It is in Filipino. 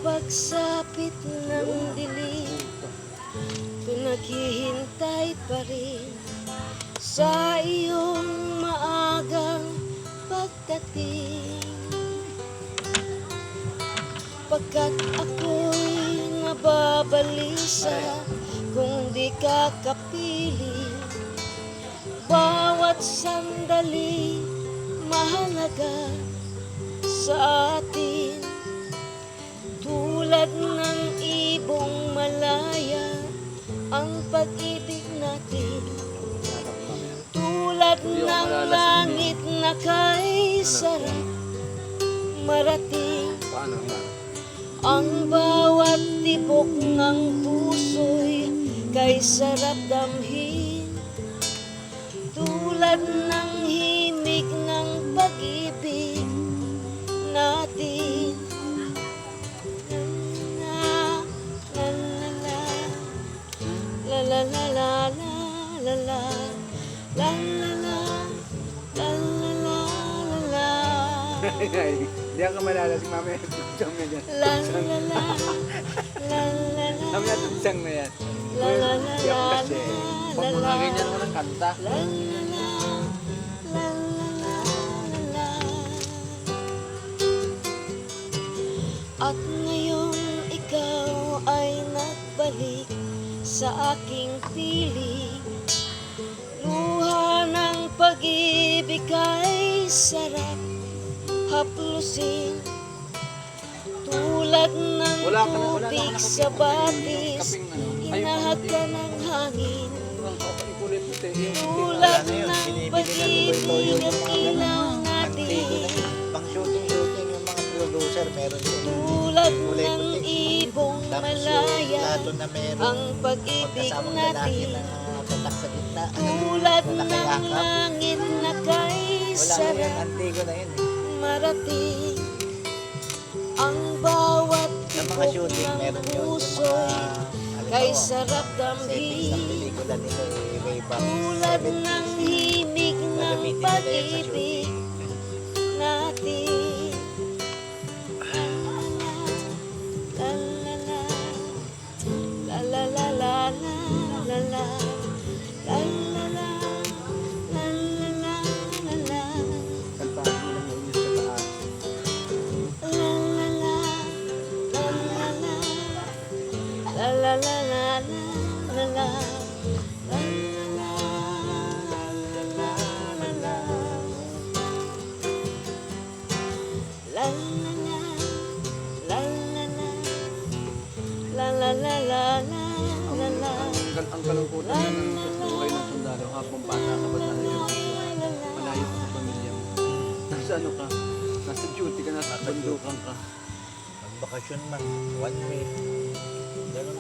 pagsapit ng dilim, pinaghihintay pa rin sa iyong maagang pagdating. Pagkat ako'y nababalisa kung di ka kapiling, bawat sandali mahalaga sa atin. Tulad ng ibong malaya ang pag-ibig natin, tulad ng langit na kay sarap marating. Ang bawat tibok ng puso'y kay sarap damhin, tulad ng himig ng pag-ibig natin. La la la la la la la la la la la la la la. Hindi ako malala si Mami. Tugsang na dyan. La la la la la la la. Mami na tugsang na yan. La la la Hindi ako la kasi. la Pag la. mga ganyan ko ng kanta. La la la la la la la la. At ngayong ikaw ay nagbalik sa aking piling, luha ng pag-ibig ay sarap haplusin, tulad ng tubig sa batis, hinahag ka ng hangin, tulad ng pag-ibig at ilaw natin, Pang shooting yung mga producer meron din. tulad ng ibong malaya Na meron ang pag-ibig magkasamang lalaki natin, na tatak sa gitna. tulad ng Nakayakap. langit na kay Wala na yan, sarap antigo na yun. marating. Ang bawat Sa mga tibok shooting ng meron yun. puso'y kay sarap Settings ng damhin, pelikula nila way back tulad 70s. ng himig ng Gagamitin nila yun sa pag-ibig natin. La la la la la la la la la la la la la la la. Kantahan mo lang yun sa taas. La la la la la la la la la la la la la. La la la la la la. Ang kalungkutan naman ng buhay ng sundalo habang bata ka ba talaga? Malayo ka sa pamilya mo. Nasa ano ka? Nasa duty ka, nasa bandukan ka. Magbakasyon man, 1 week. Ganun